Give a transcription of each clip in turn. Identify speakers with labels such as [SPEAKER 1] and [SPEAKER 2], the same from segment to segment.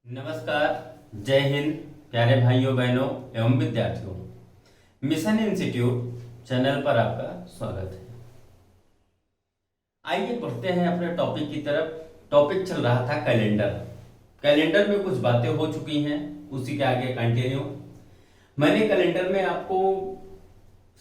[SPEAKER 1] नमस्कार, जय हिंद, प्यारे भाइयों बहनों एवं विद्यार्थियों। मिशन इंस्टीट्यूट चैनल पर आपका स्वागत है। आइए बढ़ते हैं अपने टॉपिक की तरफ। टॉपिक चल रहा था कैलेंडर। कैलेंडर में कुछ बातें हो चुकी हैं, उसी के आगे कंटिन्यू। मैंने कैलेंडर में आपको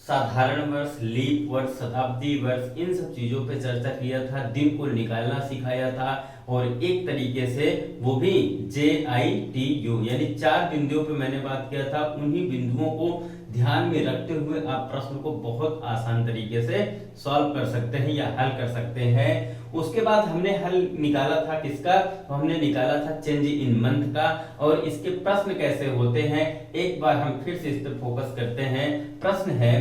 [SPEAKER 1] साधारण वर्ष, लीप वर्ष, शताब्दी वर्ष, इन सब चीजों पे चर्चा किया था, दिन को निकालना सिखाया था और एक तरीके से वो भी JITU यानी 4 बिंदुओं पे मैंने बात किया था। उन्हीं बिंदुओं को ध्यान में रखते हुए आप प्रश्न को बहुत आसान तरीके से सॉल्व कर सकते हैं या हल कर सकते हैं। उसके बाद हमने हल निकाला था किसका? तो हमने निकाला था चेंज इन मंथ का, और इसके प्रश्न कैसे होते हैं एक बार हम फिर से इस पर फोकस करते हैं। प्रश्न है,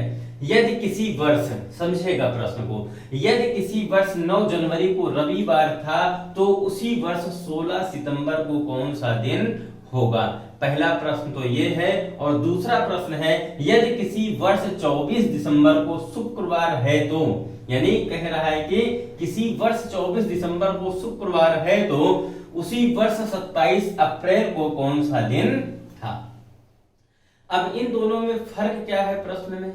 [SPEAKER 1] यदि किसी वर्ष, समझेगा प्रश्न को, यदि किसी वर्ष 9 जनवरी को रविवार था तो उसी वर्ष 16 सितंबर को कौन सा दिन होगा? पहला प्रश्न तो ये है। और दूसरा प्रश्न है, यदि किसी वर्ष 24 दिसंबर को शुक्रवार है तो, यानी कह रहा है कि किसी वर्ष 24 दिसंबर को शुक्रवार है तो उसी वर्ष 27 अप्रैल को कौन सा दिन था? अब इन दोनों में फर्क क्या है प्रश्न में?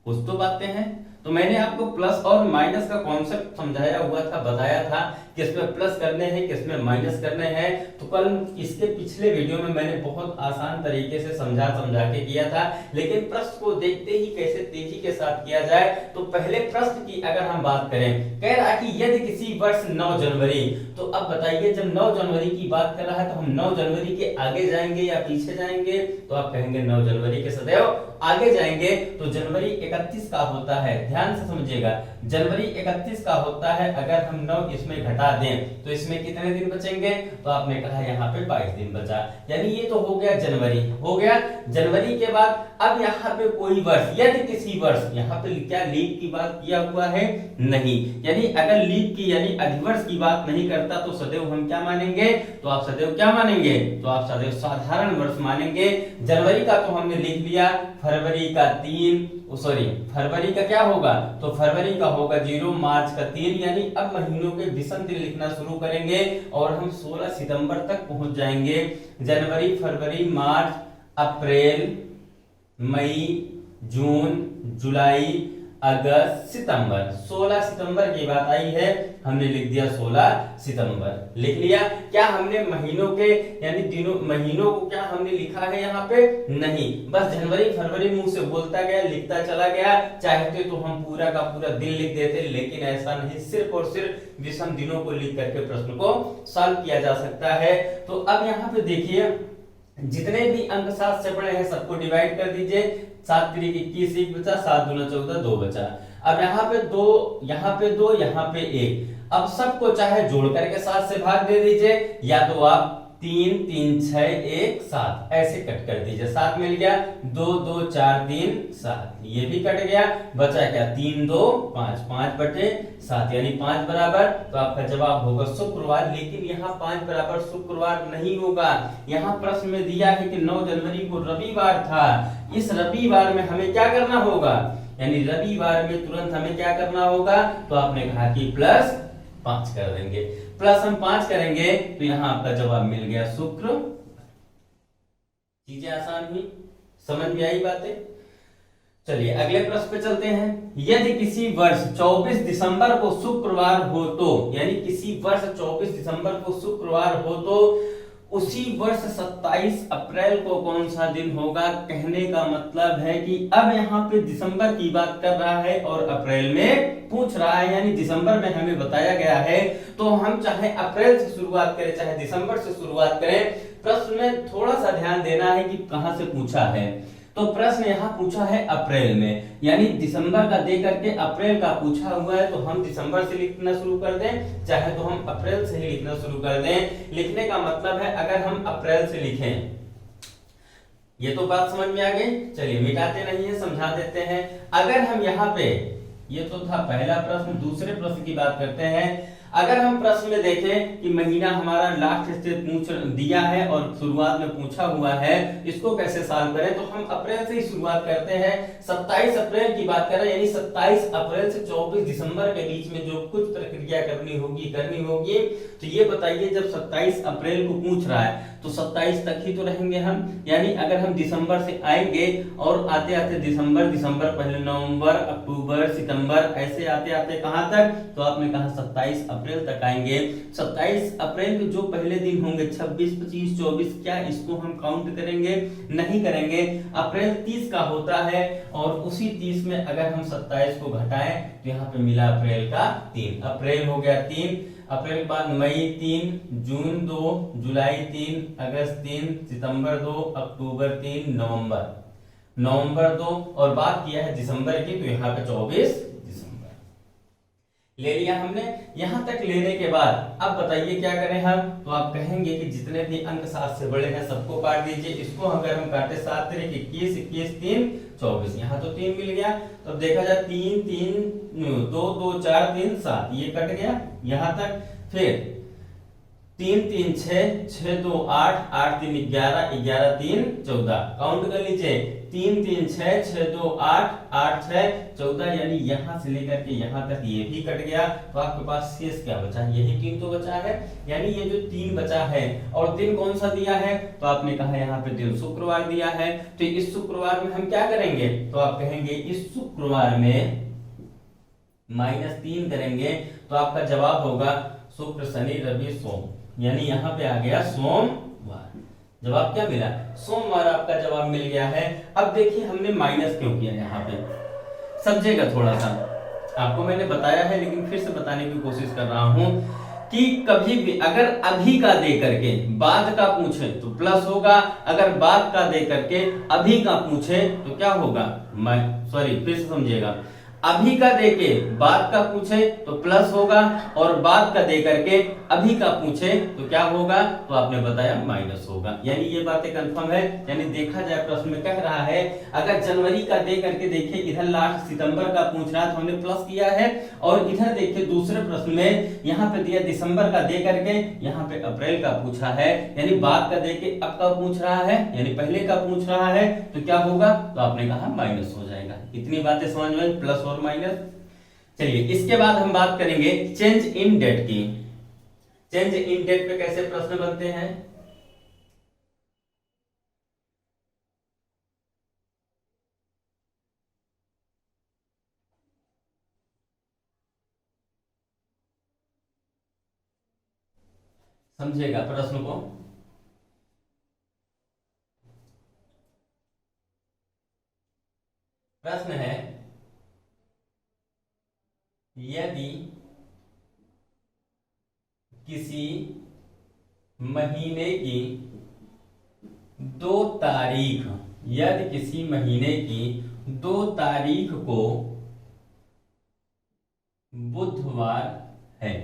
[SPEAKER 1] कुछ तो बातें हैं। तो मैंने आपको प्लस और माइनस का कॉन्सेप्ट समझाया हुआ था, बताया था किसमें प्लस करने हैं, किसमें माइनस करने हैं। तो कल इसके पिछले वीडियो में मैंने बहुत आसान तरीके से समझा के किया था, लेकिन प्रश्न को देखते ही कैसे तेजी के साथ किया जाए। तो पहले प्रश्न की अगर हम बात करें, कह रहा है कि यदि किसी वर्ष 9 जनवरी, तो अब बताइए जब 9 जनवरी की बात कर रहा है तो हम 9 जनवरी के आगे जाएंगे या पीछे जाएंगे? तो आप कहेंगे 9 जनवरी के सदैव आगे जाएंगे। तो जनवरी 31 का होता है, ध्यान से समझिएगा, जनवरी 31 का होता है। अगर हम 9 इसमें घटा दें तो इसमें कितने दिन बचेंगे? तो आपने कहा यहाँ पे 22 दिन बचा, यानी ये तो हो गया जनवरी, हो गया जनवरी के बाद। अब यहाँ पे कोई वर्ष, यदि किसी वर्ष, यहाँ पे क्या लीप की बात किया हुआ है? नहीं, यानी अगर लीप की यानी अधिवर्ष की बात नहीं करता तो सदैव हम क्या मानेंगे? तो आप सदैव क्या मानेंगे? तो आप सदैव साधारण वर्ष मानेंगे। जनवरी का तो हमने लिख लिया, फरवरी का 3, फरवरी का क्या होगा? तो फरवरी का होगा 0, मार्च का 3, यानी अब महीनों के विषम दिन लिखना शुरू करेंगे और हम 16 सितंबर तक पहुंच जाएंगे। जनवरी, फरवरी, मार्च, अप्रैल, मई, जून, जुलाई, अगस्त, सितंबर। 16 सितंबर की बात आई है, हमने लिख दिया 16 सितंबर, लिख लिया। क्या हमने महीनों के यानी दिनों, महीनों को क्या हमने लिखा है यहाँ पे? नहीं, बस जनवरी फरवरी मुंह से बोलता गया, लिखता चला गया। चाहते तो हम पूरा का पूरा दिन लिख देते, लेकिन ऐसा नहीं, सिर्फ और सिर्फ विषम दिनों को लिख करके प्रश्न को सॉल्व किया जा सकता है। तो अब यहाँ पे देखिए, जितने भी अंक 7 से बड़े हैं सबको डिवाइड कर दीजिए। 7 3 21, 1 बचा, 7 दूना 14, 2 बचा। अब यहाँ पे 2, यहाँ पे 2, यहाँ पे 1। अब सबको चाहे जोड़ करके 7 से भाग दे दीजिए, या तो आप 3 3 6 1 7 ऐसे कट कर दीजिए। 7 मिल गया, 2 2 4 3 7, ये भी कट गया। बचा क्या? 3 2 5, 5 बटे 7 यानी 5 बराबर। तो आपका जवाब होगा शुक्रवार। लेकिन यहाँ 5 बराबर शुक्रवार नहीं होगा। यहाँ प्रश्न में दिया है कि 9 जनवरी को रविवार था। इस रविवार में हमें क्या करना होगा? यानी रविवार में तुरंत हमें क्या करना होगा? तो आपने कहा कि +5 कर देंगे। प्लस हम 5 करेंगे तो यहाँ आपका जवाब मिल गया शुक्र। चीजें आसान हुई, समझ में आई बातें? चलिए अगले प्रश्न पे चलते हैं। यदि किसी वर्ष 24 दिसंबर को शुक्रवार हो तो, यानी किसी वर्ष 24 दिसंबर को शुक्रवार हो तो उसी वर्ष 27 अप्रैल को कौन सा दिन होगा? कहने का मतलब है कि अब यहाँ पे दिसंबर की बात कर रहा है और अप्रैल में पूछ रहा है, यानी दिसंबर में हमें बताया गया है। तो हम चाहे अप्रैल से शुरुआत करें चाहे दिसंबर से शुरुआत करें, प्रश्न में थोड़ा सा ध्यान देना है कि कहां से पूछा है। तो प्रश्न यहाँ पूछा है अप्रैल में, यानी दिसंबर का दे करके अप्रैल का पूछा हुआ है। तो हम दिसंबर से लिखना शुरू कर दें, चाहे तो हम अप्रैल से ही लिखना शुरू कर दें। लिखने का मतलब है अगर हम अप्रैल से लिखें, ये तो बात समझ में आ गई। चलिए मिटाते नहीं है, समझा देते हैं। अगर हम यहाँ पे, ये तो था पहला प्रश्न, दूसरे प्रश्न की बात करते हैं। अगर हम प्रश्न में देखें कि महीना हमारा लास्ट से पूछ दिया है और शुरुआत में पूछा हुआ है, इसको कैसे सॉल्व करें, तो हम अप्रैल से ही शुरुआत करते हैं। 27 अप्रैल की बात करें, यानी 27 अप्रैल से 24 दिसंबर के बीच में जो कुछ प्रक्रिया करनी होगी, तो ये बताइए जब 27 अप्रैल को पूछ रहा है तो 27 तक ही तो रहेंगे हम, यानी अगर हम दिसंबर से आएंगे और आते आते दिसंबर पहले नवंबर, अक्टूबर, सितंबर, ऐसे आते आते कहां तक, तो आपने कहा 27 अप्रैल तक आएंगे। 27 अप्रैल के जो पहले दिन होंगे 26, 25, 24, क्या इसको हम काउंट करेंगे? नहीं करेंगे। अप्रैल 30 का होता है और उसी 30 में अगर हम 27 को घटाएं तो यहाँ पे मिला अप्रैल का 3, अप्रैल हो गया 3, अप्रैल के बाद मई 3, जून 2, जुलाई 3, अगस्त 3, सितंबर 2, अक्टूबर 3, नवंबर 2, और बात किया है दिसंबर की, तो यहाँ पे 24 दिसंबर ले लिया हमने। यहां तक लेने के बाद अब बताइए क्या करें हम, तो आप कहेंगे कि जितने भी अंक 7 से बड़े हैं सबको काट दीजिए। इसको अगर हम काटे 7 3 21, 21 3 24, यहाँ तो 3 मिल गया, तो अब देखा जाए 3 3 2 2 4 3 7, ये कट गया यहाँ तक। फिर 3 3 6 6 2 8 8 3 11 11 3 14, काउंट कर लीजिए 3 3 6 6 2 8 8 6 14, यानी यहां से लेकर के यहां तक ये भी कट गया, तो आपके पास शेष क्या बचा? यही 3 तो बचा है, यानी ये जो 3 बचा है। और दिन कौन सा दिया है, तो आपने कहा यहाँ पे दिन शुक्रवार दिया है, तो इस शुक्रवार में हम क्या करेंगे, तो आप कहेंगे इस शुक्रवार में -3 करेंगे, तो आपका जवाब होगा शुक्र शनि रवि सोम, यानी यहाँ पे आ गया सोमवार। जवाब क्या मिला? सोमवार आपका जवाब मिल गया है। अब देखिए हमने माइनस क्यों किया, यहाँ पे समझेगा थोड़ा सा, आपको मैंने बताया है लेकिन फिर से बताने की कोशिश कर रहा हूं कि कभी भी अगर अभी का दे करके बाद का पूछे तो प्लस होगा, अगर बाद का दे करके अभी का पूछे तो क्या होगा, फिर से समझिएगा, अभी का दे के बाद का पूछे तो प्लस होगा, और बाद का दे करके अभी का पूछे तो क्या होगा, तो आपने बताया माइनस होगा। यानी ये बातें कंफर्म है। यानी देखा जाए प्रश्न में कह रहा है अगर जनवरी का दे करके देखिए, इधर लास्ट सितंबर का पूछ रहा है तो हमने प्लस किया है, और इधर देखिए दूसरे प्रश्न में यहाँ पे दिया दिसंबर का दे करके, यहाँ पे अप्रैल का पूछा है, यानी बाद का दे के अब का पूछ रहा है, यानी पहले का पूछ रहा है, तो क्या होगा, तो आपने कहा माइनस हो जाएगा। इतनी बातें समझ में, प्लस और माइनस। चलिए इसके बाद हम बात करेंगे चेंज इन डेट की। चेंज इन डेट पे कैसे प्रश्न बनते हैं, समझिएगा प्रश्न को। प्रश्न है यदि किसी महीने की 2 तारीख, यदि किसी महीने की 2 तारीख को बुधवार है,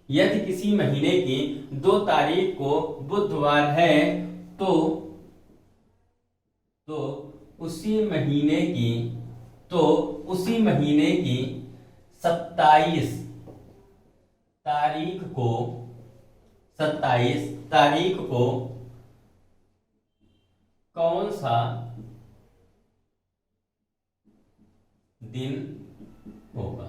[SPEAKER 1] यदि किसी महीने की 2 तारीख को बुधवार है, तो उसी महीने की 27 तारीख को कौन सा दिन होगा।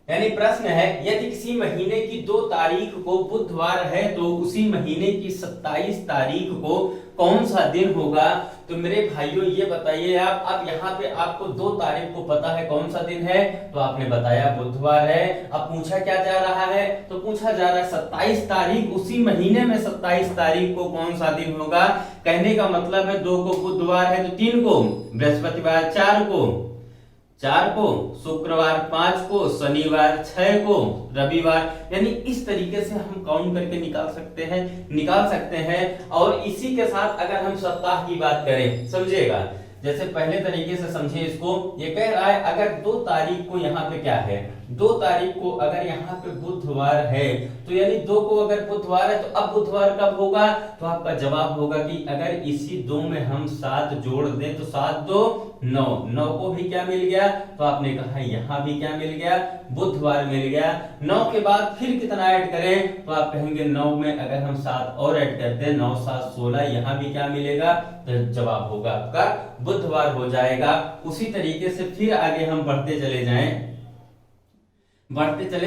[SPEAKER 1] यानी प्रश्न है यदि किसी महीने की 2 तारीख को बुधवार है तो उसी महीने की 27 तारीख को कौन सा दिन होगा। तो मेरे भाइयों ये बताइए आप, अब यहाँ पे आपको 2 तारीख को पता है कौन सा दिन है, तो आपने बताया बुधवार है। अब पूछा क्या जा रहा है, तो पूछा जा रहा है 27 तारीख, उसी महीने में 27 तारीख को कौन सा दिन होगा। कहने का मतलब है 2 को बुधवार है तो 3 को बृहस्पतिवार, 4 को शुक्रवार, 5 को शनिवार, 6 को रविवार। यानी इस तरीके से हम काउंट करके निकाल सकते हैं। और इसी के साथ अगर हम सप्ताह की बात करें, समझिएगा, जैसे पहले तरीके से समझे इसको, ये कह रहा है अगर 2 तारीख को यहाँ पे क्या है, 2 तारीख को अगर यहाँ पे बुधवार है तो यानी 2 को अगर बुधवार है तो अब बुधवार कब होगा, तो आपका जवाब होगा कि अगर इसी 2 में हम 7 जोड़ दें तो 7 2 9, 9 को भी क्या मिल गया, तो आपने कहा यहाँ भी क्या मिल गया, बुधवार मिल गया। 9 के बाद फिर कितना ऐड करें, तो आप कहेंगे 9 में अगर हम 7 और ऐड करते हैं 9 7 16, यहाँ भी क्या मिलेगा, तो जवाब होगा आपका बुधवार हो जाएगा। उसी तरीके से फिर आगे हम बढ़ते चले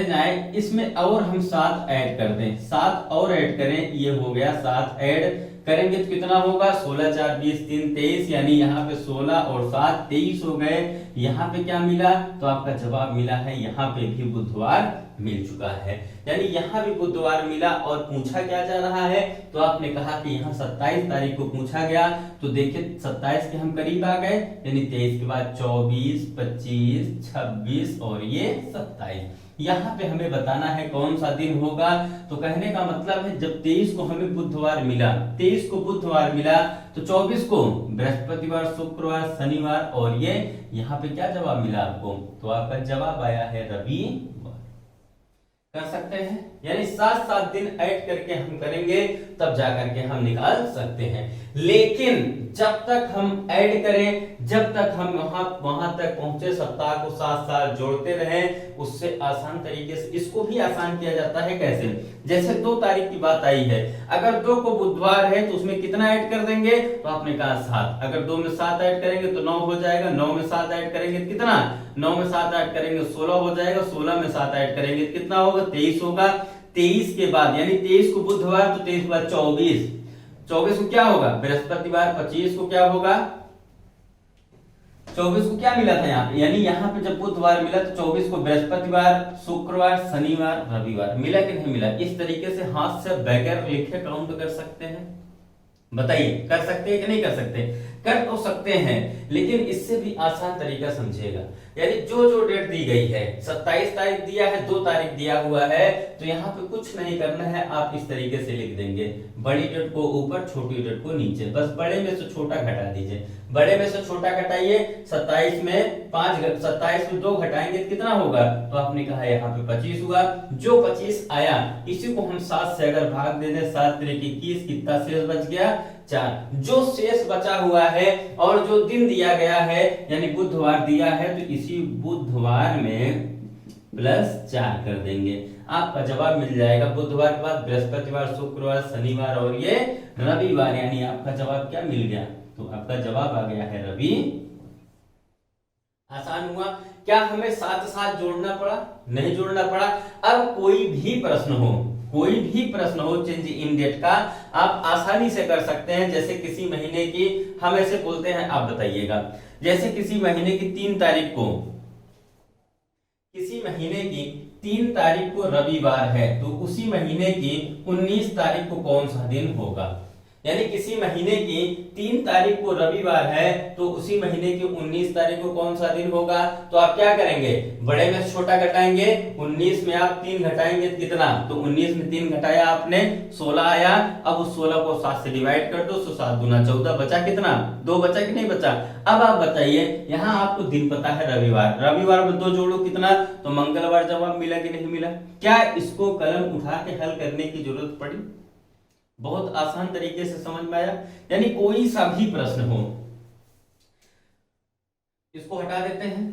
[SPEAKER 1] जाएं, इसमें और हम 7 ऐड कर दें, 7 और ऐड करें, ये हो गया 7 ऐड करेंगे तो कितना होगा, 16 4 20 3 23, यानी यहाँ पे 16 और 7 23 हो गए। यहाँ पे क्या मिला, तो आपका जवाब मिला है यहाँ पे भी बुधवार मिल चुका है, यानी यहाँ भी बुधवार मिला। और पूछा क्या जा रहा है, तो आपने कहा कि यहाँ 27 तारीख को पूछा गया, तो देखिए 27 के हम करीब आ गए, यानी 23 के बाद 24 25 26 और ये 27। यहाँ पे हमें बताना है कौन सा दिन होगा, तो कहने का मतलब है जब 23 को हमें बुधवार मिला, 23 को बुधवार मिला तो 24 को बृहस्पतिवार शुक्रवार शनिवार, और ये यहाँ पे क्या जवाब मिला आपको, तो आपका जवाब आया है रविवार। कर सकते हैं, यानी 7 दिन ऐड करके हम करेंगे तब जाकर के हम निकाल सकते हैं। लेकिन जब तक हम ऐड करें, जब तक हम वहां तक पहुंचे, सप्ताह को 7 जोड़ते रहें, उससे आसान तरीके से इसको भी आसान किया जाता है। कैसे, जैसे 2 तारीख की बात आई है, अगर 2 को बुधवार है तो उसमें कितना ऐड कर देंगे, तो आपने कहा 7, अगर 2 में 7 ऐड करेंगे तो 9 हो जाएगा, 9 में 7 ऐड करेंगे कितना, 9 में 7 ऐड करेंगे 16 हो जाएगा, 16 में 7 ऐड करेंगे कितना होगा, 23 होगा। 23 के बाद यानी 23 को बुधवार तो 23 के बाद 24, 24 को क्या होगा बृहस्पतिवार, 25 को क्या होगा, 24 को क्या मिला था यहाँ पे, यानी यहाँ पे जब बुधवार मिला तो 24 को बृहस्पतिवार शुक्रवार शनिवार रविवार मिला कि नहीं मिला। इस तरीके से हाथ से बगैर लिखे काउंट कर सकते हैं, बताइए कर सकते हैं कि नहीं कर सकते, कर तो सकते हैं, लेकिन इससे भी आसान तरीका समझिएगा। यानी जो जो डेट दी गई है, 27 तारीख दिया है, 2 तारीख दिया हुआ है, तो यहाँ पे कुछ नहीं करना है, आप इस तरीके से लिख देंगे, बड़ी डेट को ऊपर छोटी डेट को नीचे, बस बड़े में से छोटा घटा दीजिए, बड़े में से छोटा घटाइए, 27 में 2 घटाएंगे कितना होगा, तो आपने कहा यहाँ पे 25 हुआ। जो 25 आया इसी को हम 7 से अगर भाग दे दें, 7 3 21, कितना शेष बच गया 4। जो शेष बचा हुआ है और जो दिन दिया गया है यानी बुधवार दिया है, तो इसी बुधवार में +4 कर देंगे, आपका जवाब मिल जाएगा। बुधवार के बाद बृहस्पतिवार शुक्रवार शनिवार और ये रविवार, यानी आपका जवाब क्या मिल गया, तो आपका जवाब आ गया है रवि। आसान हुआ क्या, हमें साथ साथ जोड़ना पड़ा, नहीं जोड़ना पड़ा। अब कोई भी प्रश्न हो चेंज इन डेट का, आप आसानी से कर सकते हैं। जैसे किसी महीने की हम ऐसे बोलते हैं, आप बताइएगा, जैसे किसी महीने की 3 तारीख को, किसी महीने की 3 तारीख को रविवार है, तो उसी महीने की 19 तारीख को कौन सा दिन होगा। यानी किसी महीने की 3 तारीख को रविवार है, तो उसी महीने की 19 तारीख को कौन सा दिन होगा, तो आप क्या करेंगे, बड़े में छोटा घटाएंगे, 19 में आप 3 घटाएंगे कितना, तो 19 में 3 घटाया आपने 16 आया। अब उस 16 को 7 से डिवाइड कर दो, तो 7 दूना 14, बचा कितना, 2 बचा कि नहीं बचा। अब आप बताइए, यहाँ आपको दिन पता है रविवार, रविवार में 2 जोड़ो कितना, तो मंगलवार जवाब मिला कि नहीं मिला। क्या इसको कलम उठा के हल करने की जरूरत पड़ी, बहुत आसान तरीके से समझ में आया। यानी कोई सा भी प्रश्न हो, इसको हटा देते हैं,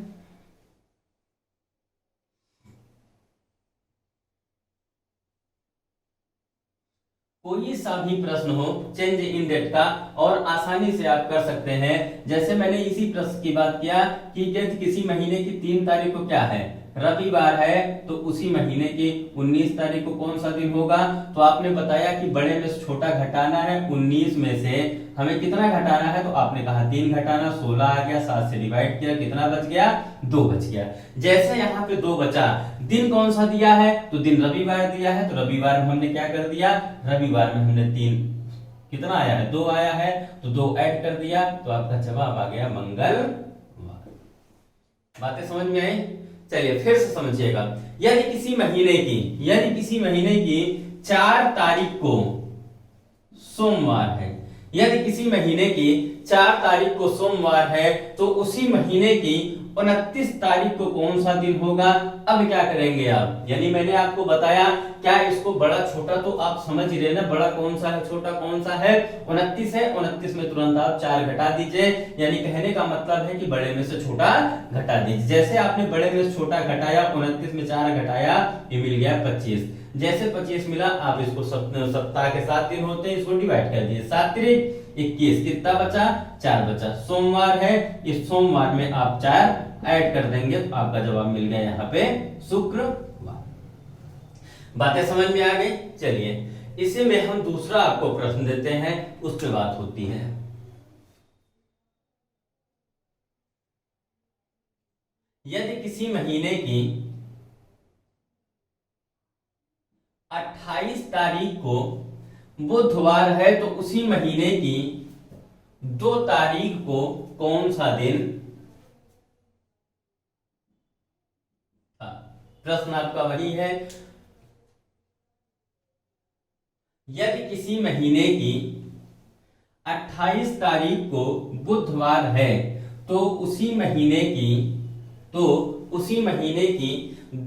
[SPEAKER 1] कोई सा भी प्रश्न हो चेंज इन डेट का, और आसानी से आप कर सकते हैं। जैसे मैंने इसी प्रश्न की बात किया कि किसी महीने की 3 तारीख को क्या है, रविवार है, तो उसी महीने की 19 तारीख को कौन सा दिन होगा, तो आपने बताया कि बड़े में से छोटा घटाना है, 19 में से हमें कितना घटाना है, तो आपने कहा 3 घटाना, 16 आ गया, 7 से डिवाइड किया, कितना बच गया, 2 बच गया। जैसे यहाँ पे 2 बचा, दिन कौन सा दिया है, तो दिन रविवार दिया है, तो रविवार में हमने क्या कर दिया, रविवार में हमने 3 कितना आया है, 2 आया है, तो 2 ऐड कर दिया, तो आपका जवाब आ गया मंगलवार। बातें समझ में आई। चलिए फिर से समझिएगा, यदि किसी महीने की 4 तारीख को सोमवार है, यदि किसी महीने की 4 तारीख को सोमवार है, तो उसी महीने की 29 तारीख को कौन सा दिन होगा। अब क्या करेंगे आप, यानी मैंने आपको बताया क्या इसको बड़ा छोटा तो आप समझ ही रहे ना, बड़ा कौन सा है छोटा कौन सा है, 29 है, 29 में तुरंत आप 4 घटा दीजिए, यानी कहने का मतलब है कि बड़े में से छोटा घटा दीजिए। जैसे आपने बड़े में से छोटा घटाया, 29 में 4 घटाया, ये मिल गया 25। जैसे 25 मिला आप इसको सप्ताह के 7 दिन होते हैं, इसको डिवाइड कर दिए, 7 3 21, कितना बचा, 4 बचा। सोमवार है, इस सोमवार में आप 4 ऐड कर देंगे तो आपका जवाब मिल गया यहाँ पे शुक्रवार। बातें समझ में आ गई। चलिए इसी में हम दूसरा आपको प्रश्न देते हैं, उस पे बात होती है। यदि किसी महीने की 28 तारीख को बुधवार है तो उसी महीने की 2 तारीख को कौन सा दिन था। प्रश्न आपका वही है, यदि किसी महीने की 28 तारीख को बुधवार है तो उसी महीने की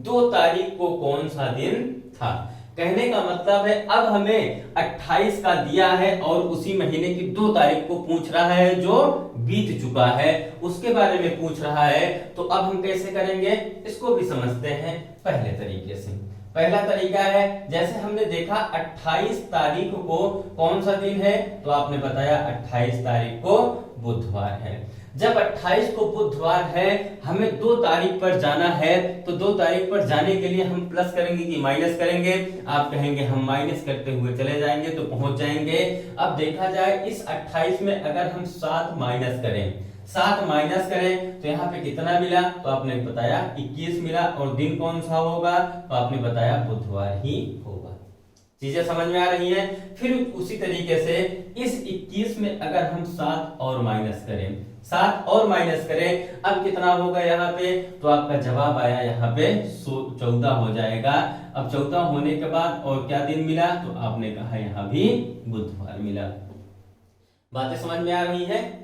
[SPEAKER 1] 2 तारीख को कौन सा दिन था। कहने का मतलब है अब हमें 28 का दिया है और उसी महीने की 2 तारीख को पूछ रहा है जो बीत चुका है, उसके बारे में पूछ रहा है। तो अब हम कैसे करेंगे इसको भी समझते हैं पहले तरीके से। पहला तरीका है, जैसे हमने देखा 28 तारीख को कौन सा दिन है, तो आपने बताया 28 तारीख को बुधवार है। जब 28 को बुधवार है, हमें 2 तारीख पर जाना है, तो 2 तारीख पर जाने के लिए हम प्लस करेंगे कि माइनस करेंगे। आप कहेंगे हम माइनस करते हुए चले जाएंगे तो पहुंच जाएंगे। अब देखा जाए इस 28 में अगर हम 7 माइनस करें तो यहाँ पे कितना मिला, तो आपने बताया 21 मिला, और दिन कौन सा होगा, तो आपने बताया बुधवार ही होगा। चीजें समझ में आ रही हैं। फिर उसी तरीके से इस 21 में अगर हम 7 और माइनस करें, अब कितना होगा यहाँ पे, तो आपका जवाब आया यहाँ पे 14 हो जाएगा। अब 14 होने के बाद और क्या दिन मिला, तो आपने कहा यहाँ भी बुधवार मिला। बातें समझ में आ रही है।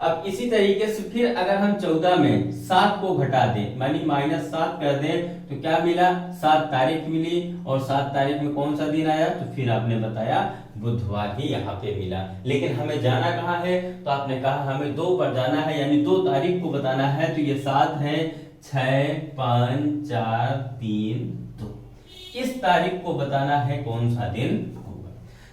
[SPEAKER 1] अब इसी तरीके से फिर अगर हम 14 में 7 को घटा दें, मानी -7 कर दें, तो क्या मिला, 7 तारीख मिली, और 7 तारीख में कौन सा दिन आया, तो फिर आपने बताया बुधवार ही यहाँ पे मिला। लेकिन हमें जाना कहाँ है, तो आपने कहा हमें 2 पर जाना है, यानी 2 तारीख को बताना है। तो ये 7 है, 6 5 4 3 2, इस तारीख को बताना है कौन सा दिन होगा।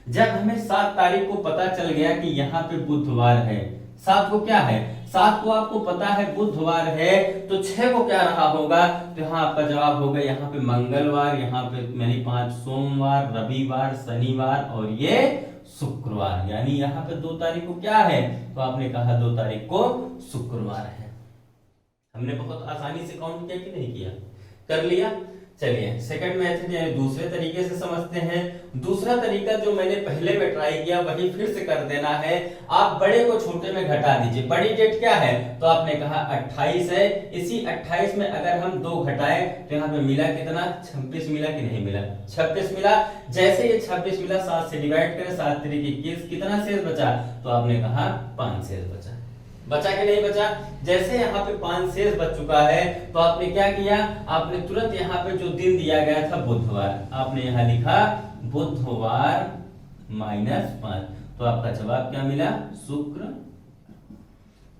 [SPEAKER 1] जब हमें 7 तारीख को पता चल गया कि यहाँ पे बुधवार है, 7 को क्या है, 7 को आपको पता है बुधवार है, तो 6 को क्या रहा होगा, तो यहाँ आपका जवाब होगा यहाँ पे मंगलवार, यहाँ पे यानी 5 सोमवार, रविवार, शनिवार और ये शुक्रवार, यानी यहाँ पे 2 तारीख को क्या है, तो आपने कहा 2 तारीख को शुक्रवार है। हमने बहुत आसानी से काउंट किया कि नहीं किया, कर लिया। चलिए सेकंड मेथड यानी दूसरे तरीके से समझते हैं। दूसरा तरीका जो मैंने पहले में ट्राई किया वही फिर से कर देना है। आप बड़े को छोटे में घटा दीजिए। बड़ी डेट क्या है, तो आपने कहा 28 है, इसी 28 में अगर हम 2 घटाए तो यहाँ पे मिला कितना, 26 मिला कि नहीं मिला, 26 मिला। जैसे ये 26 मिला 7 से डिवाइड करें, 7 3 21, कितना शेष बचा, तो आपने कहा 5 शेष बचा कि नहीं बचा। जैसे यहाँ पे 5 शेष बच चुका है, तो आपने क्या किया, आपने तुरंत यहाँ पे जो दिन दिया गया था बुधवार, आपने यहाँ लिखा बुधवार -5, तो आपका जवाब क्या मिला, शुक्र।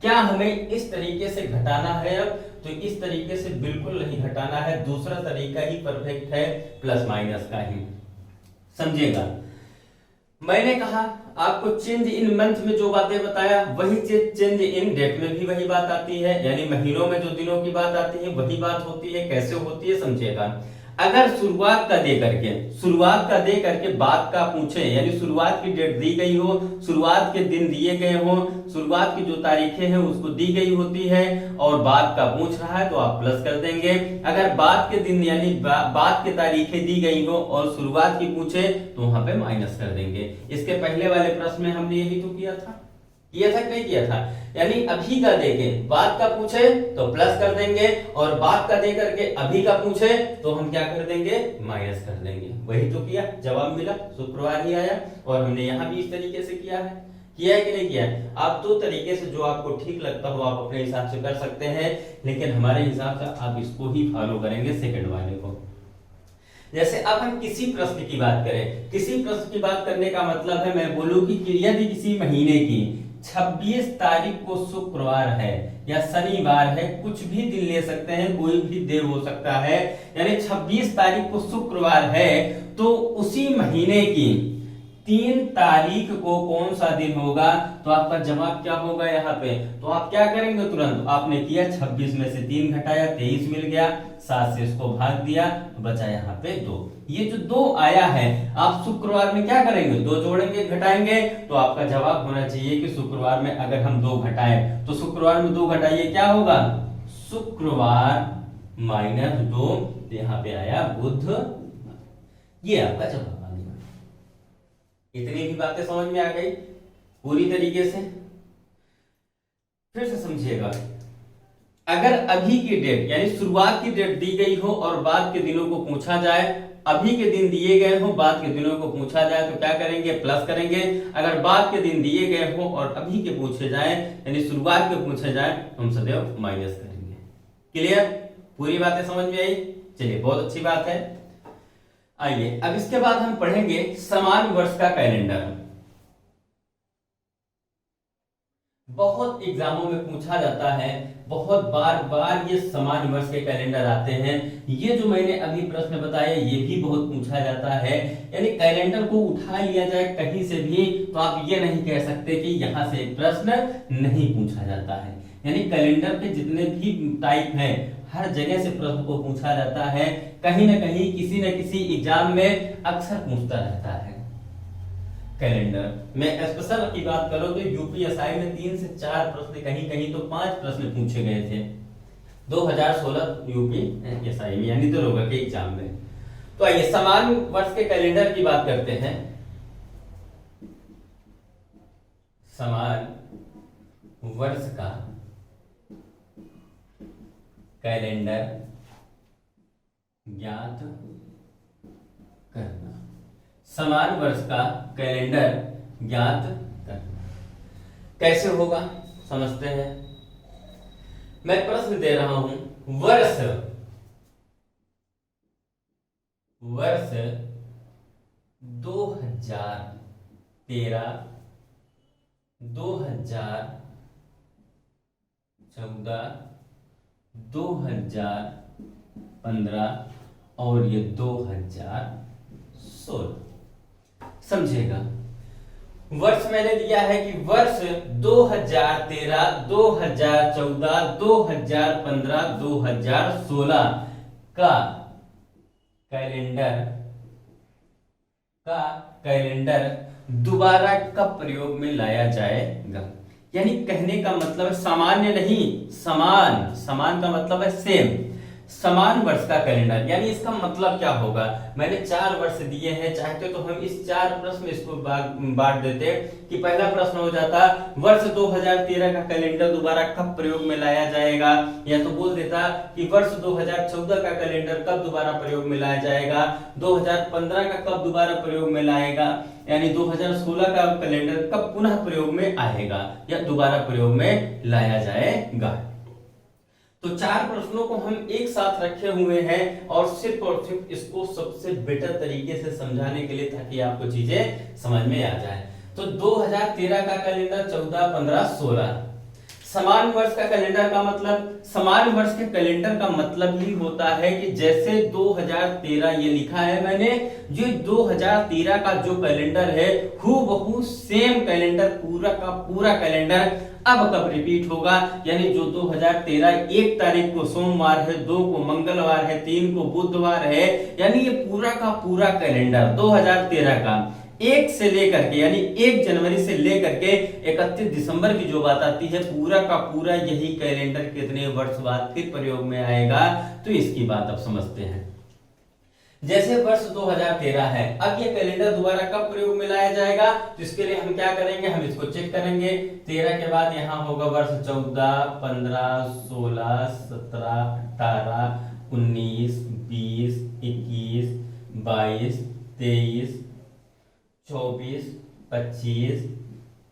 [SPEAKER 1] क्या हमें इस तरीके से घटाना है अब, तो इस तरीके से बिल्कुल नहीं घटाना है, दूसरा तरीका ही परफेक्ट है, प्लस माइनस का ही। समझिएगा, मैंने कहा आपको चेंज इन मंथ में जो बातें बताया वही चेंज इन डेट में भी वही बात आती है, यानी महीनों में जो दिनों की बात आती है वही बात होती है। कैसे होती है समझिएगा, अगर शुरुआत का दे करके बात का पूछे, यानी शुरुआत की डेट दी गई हो, शुरुआत के दिन दिए गए हो, शुरुआत की जो तारीखें हैं उसको दी गई होती है, और बात का पूछ रहा है तो आप प्लस कर देंगे। अगर बात के दिन यानी बात की तारीखें दी गई हो और शुरुआत की पूछे तो वहां पे माइनस कर देंगे। इसके पहले वाले प्रश्न में हमने यही तो किया था कि नहीं किया था, यानी अभी का देके बात का पूछे तो प्लस कर देंगे, और बात का दे करके अभी का पूछे तो हम क्या कर देंगे, माइनस कर देंगे। वही तो किया, जवाब मिला, शुक्रवार ही आया। और हमने यहाँ भी इस तरीके से किया है किया है कि नहीं किया है? आप दो तरीके से जो आपको ठीक लगता हो आप अपने हिसाब से कर सकते हैं, लेकिन हमारे हिसाब से आप इसको ही फॉलो करेंगे सेकंड वाले को। जैसे अब हम किसी प्रश्न की बात करें, किसी प्रश्न की बात करने का मतलब है मैं बोलूं कि यदि किसी महीने की 26 तारीख को शुक्रवार है या शनिवार है, कुछ भी दिन ले सकते हैं, कोई भी दिन हो सकता है, यानी 26 तारीख को शुक्रवार है तो उसी महीने की 3 तारीख को कौन सा दिन होगा? तो आपका जवाब क्या होगा यहाँ पे? तो आप क्या करेंगे? तुरंत आपने किया 26 में से 3 घटाया 23 मिल गया, 7 से इसको भाग दिया, बचा यहाँ पे 2। ये जो 2 आया है, आप शुक्रवार में क्या करेंगे? 2 जोड़ेंगे, घटाएंगे, तो आपका जवाब होना चाहिए कि शुक्रवार में अगर हम 2 घटाएं तो शुक्रवार में 2 घटाइए क्या होगा? शुक्रवार माइनस 2, यहाँ पे आया बुध। ये आपका जवाब आ गया। इतनी भी बातें समझ में आ गई पूरी तरीके से? फिर से समझिएगा, अगर अभी की डेट यानी शुरुआत की डेट दी गई हो और बाद के दिनों को पूछा जाए, अभी के दिन दिए गए हो बाद के दिनों को पूछा जाए तो क्या करेंगे? प्लस करेंगे। अगर बाद के दिन दिए गए हो और अभी के पूछे जाए यानी शुरुआत के पूछे जाए तो हम सदैव माइनस करेंगे। क्लियर? पूरी बातें समझ में आई? चलिए, बहुत अच्छी बात है। आइए अब इसके बाद हम पढ़ेंगे समान वर्ष का कैलेंडर। बहुत एग्जामों में पूछा जाता है, बहुत बार बार ये समान वर्ष के कैलेंडर आते हैं। ये जो मैंने अभी प्रश्न बताया ये भी बहुत पूछा जाता है, यानी कैलेंडर को उठा लिया जाए कहीं से भी तो आप ये नहीं कह सकते कि यहां से एक प्रश्न नहीं पूछा जाता है। यानी कैलेंडर के जितने भी टाइप हैं हर जगह से प्रश्न को पूछा जाता है, कहीं ना कहीं किसी न किसी एग्जाम में अक्सर पूछता रहता है कैलेंडर। मैं स्पेशल की बात करूं तो यूपीएसआई में 3 से 4 प्रश्न, कहीं कहीं तो 5 प्रश्न पूछे गए थे 2016 यूपीएसआई में, यानी दरोगा के एग्जाम में। तो आइए समान वर्ष के कैलेंडर की बात करते हैं। समान वर्ष का कैलेंडर ज्ञात करना। समान वर्ष का कैलेंडर ज्ञात करना कैसे होगा समझते हैं। मैं प्रश्न दे रहा हूं, वर्ष 2013, 2014, 2015 और ये 2016। समझिएगा, वर्ष मैंने दिया है कि वर्ष 2013, 2014, 2015, 2016 का कैलेंडर दोबारा कब प्रयोग में लाया जाएगा। यानी कहने का मतलब सामान्य नहीं, समान का मतलब है सेम, समान वर्ष का कैलेंडर। यानी इसका मतलब क्या होगा? मैंने 4 वर्ष दिए हैं, चाहते तो हम इस 4 प्रश्न में इसको बांट देते कि पहला प्रश्न हो जाता वर्ष 2013 का कैलेंडर दोबारा कब प्रयोग में लाया जाएगा, या तो बोल देता कि वर्ष 2014 का कैलेंडर कब दोबारा प्रयोग में लाया जाएगा, 2015 का कब दोबारा प्रयोग में लाएगा, यानी 2016 का कैलेंडर कब पुनः प्रयोग में आएगा या दोबारा प्रयोग में लाया जाएगा। तो 4 प्रश्नों को हम एक साथ रखे हुए हैं और सिर्फ इसको सबसे बेटर तरीके से समझाने के लिए, ताकि आपको चीजें समझ में आ जाए। तो 2013 का कैलेंडर 14, 15, 16। समान वर्ष का कैलेंडर का मतलब, समान वर्ष के कैलेंडर का मतलब ही होता है कि जैसे 2013 ये लिखा है मैंने, जो 2013 का जो कैलेंडर है हूबहू सेम कैलेंडर, पूरा का पूरा कैलेंडर अब कब रिपीट होगा। यानी जो 2013 1 तारीख को सोमवार है, 2 को मंगलवार है, 3 को बुधवार है, यानी ये पूरा का पूरा कैलेंडर 2013 का 1 से लेकर के यानी 1 जनवरी से लेकर के 31 दिसंबर की जो बात आती है, पूरा का पूरा यही कैलेंडर कितने वर्ष बाद फिर प्रयोग में आएगा, तो इसकी बात अब समझते हैं। जैसे वर्ष 2013 है, अब ये कैलेंडर दोबारा कब प्रयोग में लाया जाएगा, तो इसके लिए हम क्या करेंगे, हम इसको चेक करेंगे। 13 के बाद यहाँ होगा वर्ष 14, 15, 16, 17, 18, 19, 20, 21, 22, 23, 24, 25,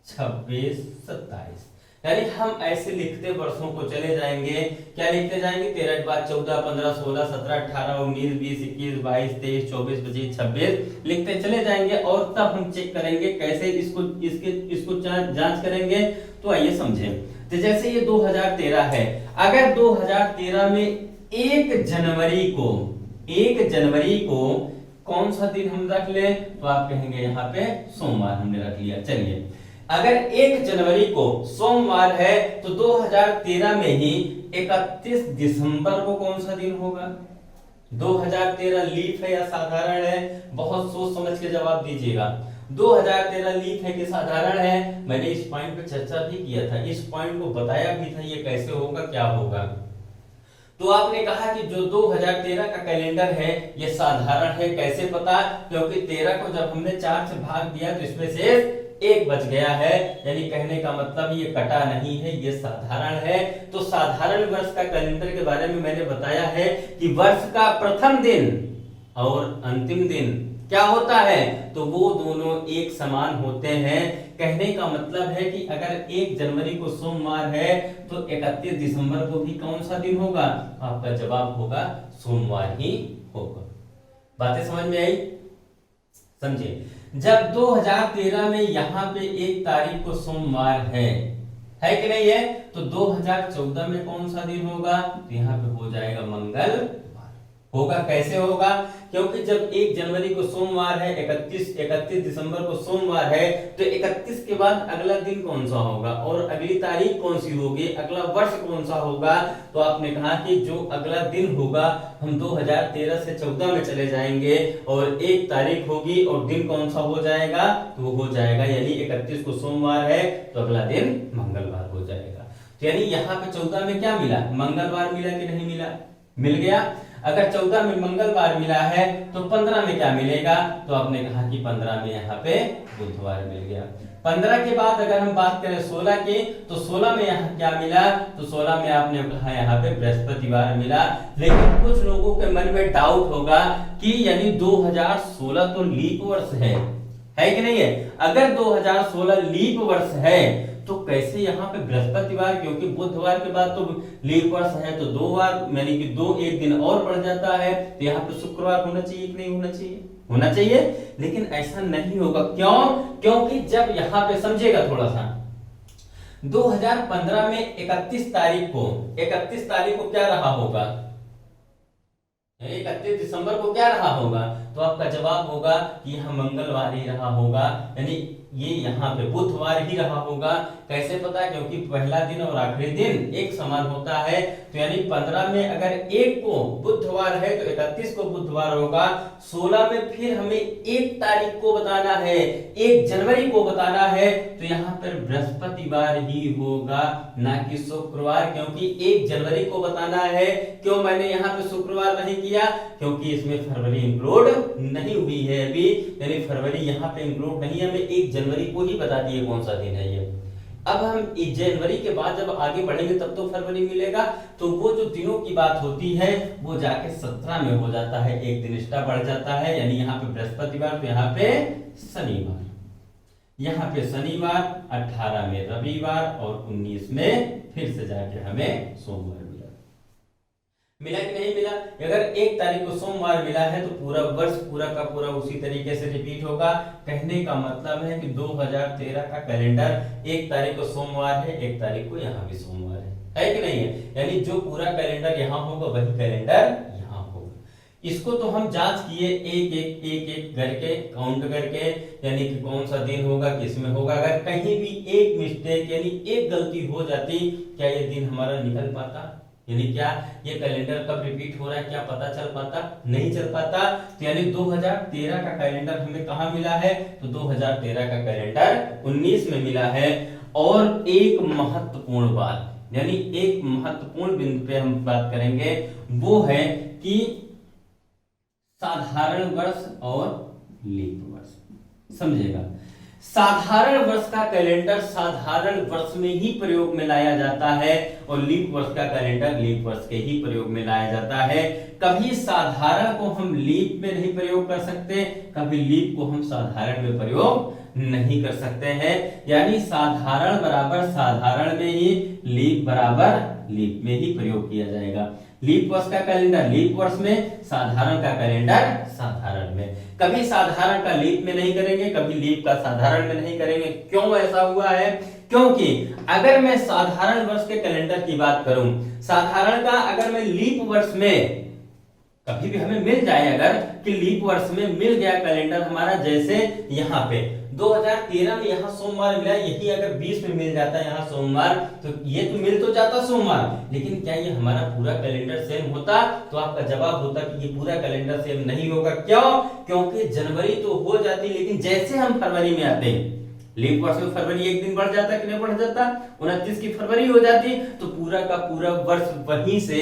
[SPEAKER 1] 26, 27, यानी हम ऐसे लिखते वर्षों को चले जाएंगे। क्या लिखते जाएंगे? 13 के बाद 14, 15, 16, 17, 18, 19, 20, 21, 22, 23, 24, 25, 26 लिखते चले जाएंगे। और तब हम चेक करेंगे कैसे इसको जांच करेंगे। तो आइए समझें। तो जैसे ये 2013 है, अगर 2013 में 1 जनवरी को कौन सा दिन हम रख ले, तो आप कहेंगे यहाँ पे सोमवार हमने रख लिया। चलिए, अगर 1 जनवरी को सोमवार है तो 2013 में ही 31 दिसंबर को कौन सा दिन होगा? 2013 लीप है या साधारण है? बहुत सोच समझ के जवाब दीजिएगा। 2013 लीप है कि साधारण है? मैंने इस पॉइंट पे चर्चा भी किया था, इस पॉइंट को बताया भी था ये कैसे होगा, क्या होगा। तो आपने कहा कि जो 2013 का कैलेंडर है ये साधारण है। कैसे पता? क्योंकि 13 को जब हमने 4 से भाग दिया तो इसमें से 1 बच गया है, यानी कहने का मतलब ये कटा नहीं है, ये साधारण है। तो साधारण वर्ष का कैलेंडर के बारे में मैंने बताया है कि वर्ष का प्रथम दिन और अंतिम दिन क्या होता है, तो वो दोनों एक समान होते हैं। कहने का मतलब है कि अगर 1 जनवरी को सोमवार है तो 31 दिसंबर को भी कौन सा दिन होगा? आपका जवाब होगा सोमवार ही होगा। बातें समझ में आई? समझे? जब 2013 में यहाँ पे 1 तारीख को सोमवार है कि नहीं है, तो 2014 में कौन सा दिन होगा? तो यहाँ पे हो जाएगा मंगलवार होगा। कैसे होगा? क्योंकि जब 1 जनवरी को सोमवार है, 31 दिसंबर को सोमवार है, तो 31 के बाद अगला दिन कौन सा होगा और अगली तारीख कौन सी होगी, अगला वर्ष कौन सा होगा। तो आपने कहा कि जो अगला दिन होगा हम 2013 से 14 में चले जाएंगे और 1 तारीख होगी और दिन कौन सा हो जाएगा, तो वो हो जाएगा, यानी 31 को सोमवार है तो अगला दिन मंगलवार हो जाएगा। तो यानी यहाँ पे 14 में क्या मिला? मंगलवार मिला कि नहीं मिला? मिल गया। अगर 14 में मंगलवार मिला है तो 15 में क्या मिलेगा? तो आपने कहा कि 15 में यहाँ पे बुधवार मिल गया। 15 के बाद अगर हम बात करें 16 की, तो 16 में यहाँ क्या मिला? तो 16 में आपने कहा यहाँ पे बृहस्पतिवार मिला। लेकिन कुछ लोगों के मन में डाउट होगा कि यानी 2016 तो लीप वर्ष है कि नहीं है? अगर 2016 लीप वर्ष है तो कैसे यहाँ पे बृहस्पतिवार, क्योंकि बुधवार के बाद तो लीप वर्ष है तो 2 बार यानी कि 1 दिन और बढ़ जाता है, तो यहाँ पे शुक्रवार होना चाहिए कि नहीं होना चाहिए? होना चाहिए। लेकिन ऐसा नहीं होगा। क्यों? क्योंकि जब यहाँ पे समझेगा थोड़ा सा, 2015 में 31 तारीख को क्या रहा होगा? 31 दिसंबर को क्या रहा होगा? तो आपका जवाब होगा कि यहाँ मंगलवार ही रहा होगा, यानी ये यहाँ पे बुधवार ही रहा होगा। कैसे पता? क्योंकि पहला दिन और आखिरी दिन एक समान होता है। तो यानी 15 में अगर 1 को बुधवार है तो 31 को बुधवार होगा। 16 में फिर हमें 1 तारीख को बताना है, 1 जनवरी को बताना है, तो यहाँ पर बृहस्पतिवार ही होगा, ना कि शुक्रवार, क्योंकि 1 जनवरी को बताना है। क्यों मैंने यहाँ पे शुक्रवार नहीं किया? क्योंकि इसमें फरवरी इंक्लूड नहीं हुई है अभी, यानी फरवरी यहाँ पे इंक्लूड नहीं है। हमें 1 जनवरी को ही बता दिए कौन सा दिन है ये। अब हम जनवरी के बाद जब आगे बढ़ेंगे तब तो फरवरी मिलेगा, तो वो जो दिनों की बात होती है वो जाके 17 में हो जाता है, 1 दिन एक्स्ट्रा बढ़ जाता है। यानी यहाँ पे बृहस्पतिवार तो यहाँ पे शनिवार, यहाँ पे शनिवार, 18 में रविवार और 19 में फिर से जाके हमें सोमवार मिला कि नहीं मिला? अगर 1 तारीख को सोमवार मिला है तो पूरा वर्ष पूरा का पूरा उसी तरीके से रिपीट होगा। कहने का मतलब है कि 2013 का कैलेंडर 1 तारीख को सोमवार है, 1 तारीख को यहाँ भी सोमवार है कि नहीं है? यानी जो पूरा कैलेंडर यहाँ होगा वही कैलेंडर यहाँ होगा। इसको तो हम जांच किए एक करके, काउंट करके, यानी कि कौन सा दिन होगा, किसमें होगा। अगर कहीं भी एक मिस्टेक यानी एक गलती हो जाती, क्या ये दिन हमारा निकल पाता? यानी क्या ये कैलेंडर कब रिपीट हो रहा है क्या पता चल पाता? नहीं चल पाता। तो यानी 2013 का कैलेंडर हमें कहाँ मिला है? तो 2013 का कैलेंडर 19 में मिला है। और एक महत्वपूर्ण बात, यानी एक महत्वपूर्ण बिंदु पे हम बात करेंगे, वो है कि साधारण वर्ष और लीप वर्ष। समझेगा? साधारण वर्ष का कैलेंडर साधारण वर्ष में ही प्रयोग में लाया जाता है और लीप वर्ष का कैलेंडर लीप वर्ष के ही प्रयोग में लाया जाता है। कभी साधारण को हम लीप में नहीं प्रयोग कर सकते, कभी लीप को हम साधारण में प्रयोग नहीं कर सकते हैं। यानी साधारण बराबर साधारण में ही, लीप बराबर लीप में ही प्रयोग किया जाएगा। लीप वर्ष का कैलेंडर लीप वर्ष में, साधारण का कैलेंडर साधारण में। कभी साधारण का लीप में नहीं करेंगे, कभी लीप का साधारण में नहीं करेंगे। क्यों ऐसा हुआ है? क्योंकि अगर मैं साधारण वर्ष के कैलेंडर की बात करूं, साधारण का अगर मैं लीप वर्ष में कभी भी हमें मिल जाए, अगर कि लीप वर्ष में मिल गया कैलेंडर हमारा, जैसे यहाँ पे 2013 में यहाँ सोमवार मिला, यही अगर 20 में मिल जाता है यहाँ सोमवार, तो ये तो मिल तो जाता सोमवार, लेकिन क्या ये हमारा पूरा कैलेंडर सेम होता? तो आपका जवाब होता कि ये पूरा कैलेंडर सेम नहीं होगा। क्यों? क्योंकि जनवरी तो हो जाती, लेकिन जैसे हम फरवरी में आते हैं, लीप वर्ष में फरवरी एक दिन बढ़ जाता कि नहीं बढ़ जाता, 29 की फरवरी हो जाती, तो पूरा का पूरा वर्ष वहीं से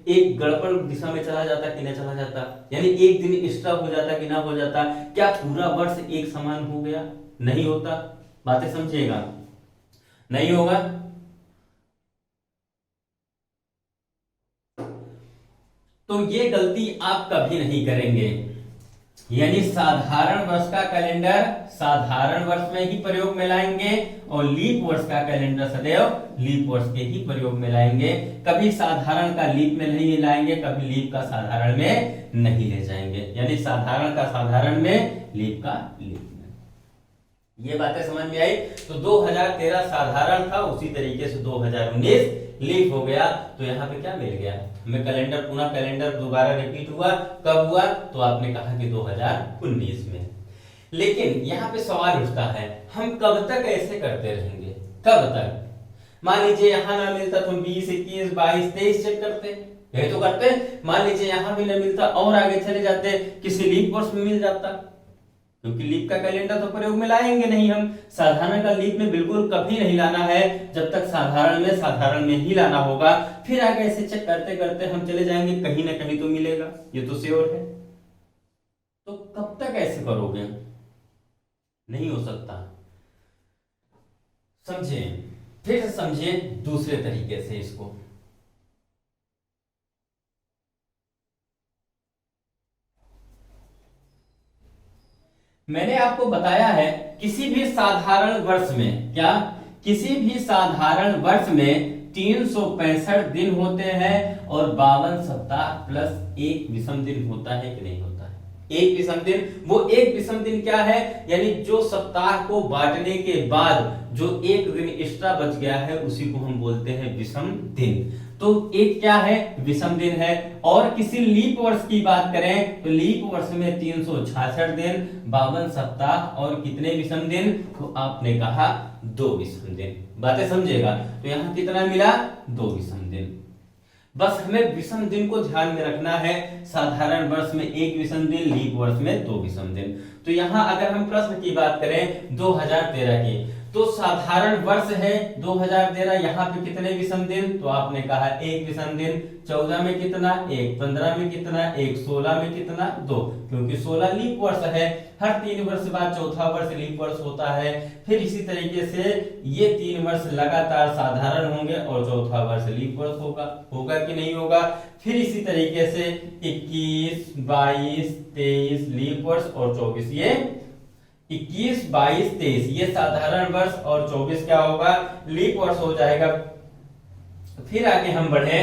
[SPEAKER 1] एक गड़बड़ दिशा में चला जाता कि नहीं चला जाता, यानी एक दिन एक्स्ट्रा हो जाता कि ना हो जाता। क्या पूरा वर्ष एक समान हो गया? नहीं होता। बातें समझिएगा, नहीं होगा। तो ये गलती आप कभी नहीं करेंगे, यानी साधारण वर्ष का कैलेंडर साधारण वर्ष में ही प्रयोग में लाएंगे और लीप वर्ष का कैलेंडर सदैव लीप वर्ष के ही प्रयोग में लाएंगे। कभी साधारण का लीप में नहीं लाएंगे, कभी लीप का साधारण में नहीं ले जाएंगे, यानी साधारण का साधारण में, लीप का लीप में। ये बातें समझ में आई? तो 2013 साधारण था, उसी तरीके से 2019 लीप हो गया। तो यहाँ पे क्या मिल गया हमें? कैलेंडर, पुनः कैलेंडर दोबारा रिपीट हुआ। कब हुआ? तो आपने कहा कि 2019 में। लेकिन यहाँ पे सवाल उठता है, हम कब तक ऐसे करते रहेंगे? कब तक? मान लीजिए यहाँ ना मिलता तो हम 20, 21, 22, 23 चेक करते, यही तो करते। मान लीजिए यहाँ भी ना मिलता और आगे चले जाते, किसी लीप वर्ष में मिल जाता, क्योंकि लीप का कैलेंडर तो प्रयोग में लाएंगे नहीं हम। साधारण का लीप में बिल्कुल कभी नहीं लाना है, जब तक साधारण में ही लाना होगा। फिर आगे ऐसे चेक करते करते हम चले जाएंगे, कहीं ना कहीं तो मिलेगा, ये तो श्योर है। तो कब तक ऐसे करोगे? नहीं हो सकता। समझे? फिर से समझिए दूसरे तरीके से इसको। मैंने आपको बताया है किसी भी साधारण वर्ष में, क्या किसी भी साधारण वर्ष में 365 दिन होते हैं और 52 सप्ताह प्लस एक विषम दिन होता है कि नहीं होता है? एक विषम दिन, वो एक विषम दिन क्या है? यानी जो सप्ताह को बांटने के बाद जो एक दिन एक्स्ट्रा बच गया है, उसी को हम बोलते हैं विषम दिन। तो एक क्या है? विषम दिन है। और किसी लीप वर्ष की बात करें तो लीप वर्ष में 366 दिन, 52 सप्ताह और कितने विषम दिन? तो आपने कहा 2 विषम दिन। बातें समझेगा? तो यहां कितना मिला? 2 विषम दिन। बस हमें विषम दिन को ध्यान में रखना है। साधारण वर्ष में 1 विषम दिन, लीप वर्ष में 2 विषम दिन। तो यहां अगर हम प्रश्न की बात करें 2013 की, तो साधारण वर्ष है 2013, यहाँ पे कितने विषम दिन? तो आपने कहा 1 विषम दिन। 14 में कितना? 1। 15 में कितना? 1। 16 में कितना? 2, क्योंकि 16 लीप वर्ष है। हर 3 वर्ष बाद चौथा वर्ष लीप वर्ष होता है। फिर इसी तरीके से ये 3 वर्ष लगातार साधारण होंगे और चौथा वर्ष लीप वर्ष होगा। होगा कि नहीं होगा? फिर इसी तरीके से 21, 22, 23 लीप वर्ष और 24, ये 21, 22, 23 ये साधारण वर्ष और 24 क्या होगा? लीप वर्ष हो जाएगा। फिर आगे हम बढ़े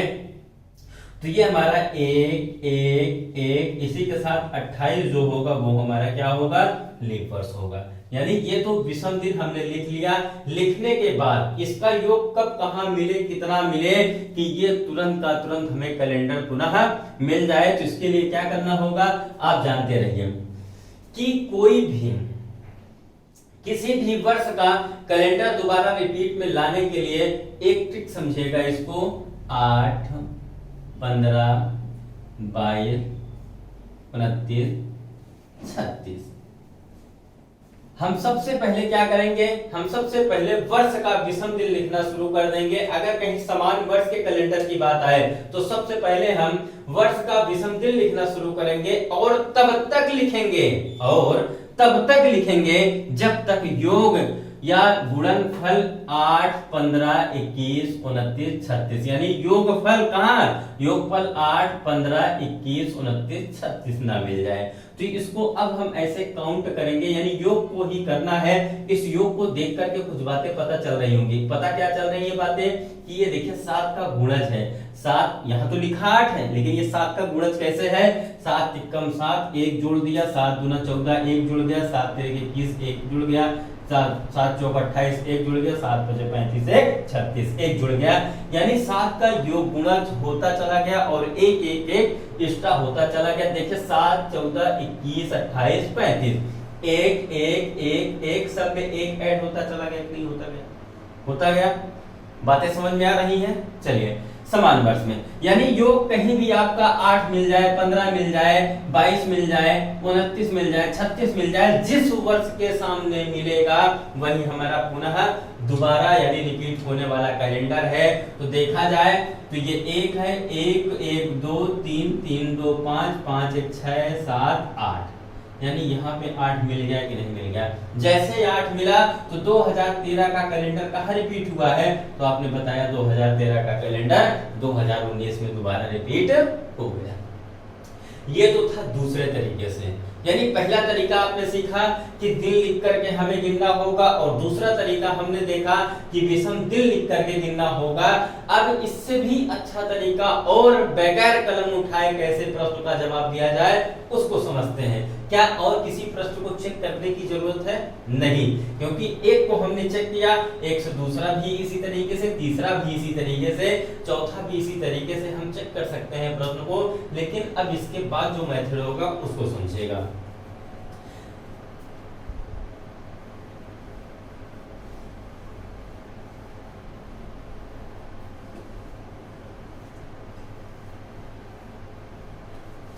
[SPEAKER 1] तो ये हमारा 1, 1, 1 इसी के साथ 28 जो होगा वो हमारा क्या होगा? लीप वर्ष होगा। यानी ये तो विषम दिन हमने लिख लिया। लिखने के बाद इसका योग कब कहां मिले, कितना मिले कि ये तुरंत का तुरंत हमें कैलेंडर पुनः मिल जाए। तो इसके लिए क्या करना होगा? आप जानते रहिए कि कोई भी किसी भी वर्ष का कैलेंडर दोबारा रिपीट में लाने के लिए एक ट्रिक समझिएगा इसको। 8, 15, 22, 29, 36। हम सबसे पहले क्या करेंगे? हम सबसे पहले वर्ष का विषम दिन लिखना शुरू कर देंगे। अगर कहीं समान वर्ष के कैलेंडर की बात आए तो सबसे पहले हम वर्ष का विषम दिन लिखना शुरू करेंगे और तब तक लिखेंगे जब तक योग या गुणनफल 8, 15, 21, 29, 36, यानी योगफल कहाँ, योगफल 8, 15, 21, 29, 36 ना मिल जाए तो इसको अब हम ऐसे काउंट करेंगे, यानी योग को ही करना है। इस योग को देख करके कुछ बातें पता चल रही होंगी। पता क्या चल रही है बातें कि ये देखिए 7 का गुणज है, 7 यहाँ तो लिखा 8 है लेकिन ये 7 का गुणज कैसे है, 7 तिक्कम 7, 1 जोड़ दिया, 7 दूना 14, 1 जुड़ गया, 7 तेरे 21, 1 जुड़ गया, 7 चौक 28, 1 जुड़ गया, 7 पचे 35, 1 36, 1 जुड़ गया, यानी 7 का योग गुणज होता चला गया और 1 1 1 एक्स्ट्रा होता चला गया। देखिए 7 14 21 28 35, 1 1 1 1 सब में 1 ऐड होता चला गया, नहीं होता गया, होता गया। बातें समझ में आ रही हैं? चलिए समान वर्ष में, यानी योग कहीं भी आपका 8 मिल जाए, 15 मिल जाए, 22 मिल जाए, 29 मिल जाए, 36 मिल जाए, जिस वर्ष के सामने मिलेगा वही हमारा पुनः दोबारा यानी रिपीट होने वाला कैलेंडर है। तो देखा जाए तो ये 1 है, 1 1 2 3 3 2 5 5 1 6 7 8, यानी यहाँ पे 8 मिल गया कि नहीं मिल गया। जैसे 8 मिला तो 2013 का कैलेंडर कहाँ रिपीट हुआ है, तो आपने बताया 2013 का कैलेंडर 2019 में दोबारा रिपीट हो गया। ये तो था दूसरे तरीके से, यानी पहला तरीका आपने सीखा कि दिल लिख करके हमें गिनना होगा और दूसरा तरीका हमने देखा कि विषम दिल लिख करके गिनना होगा। अब इससे भी अच्छा तरीका और बगैर कलम उठाए कैसे प्रश्न का जवाब दिया जाए उसको समझते हैं। क्या और किसी प्रश्न को चेक करने की जरूरत है? नहीं, क्योंकि एक को हमने चेक किया, एक से दूसरा भी इसी तरीके से, तीसरा भी इसी तरीके से, चौथा भी इसी तरीके से हम चेक कर सकते हैं प्रश्न को। लेकिन अब इसके बाद जो मेथड होगा उसको समझिएगा।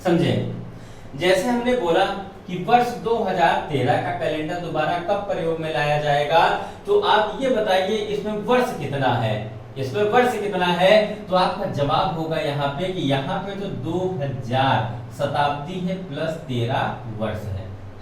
[SPEAKER 1] समझे? जैसे हमने बोला कि वर्ष 2013 का कैलेंडर दोबारा कब प्रयोग में लाया जाएगा, तो आप ये बताइए इसमें वर्ष कितना है, इसमें वर्ष कितना है, तो आपका जवाब होगा यहाँ पे कि यहाँ पे तो 2000 शताब्दी है प्लस 13 वर्ष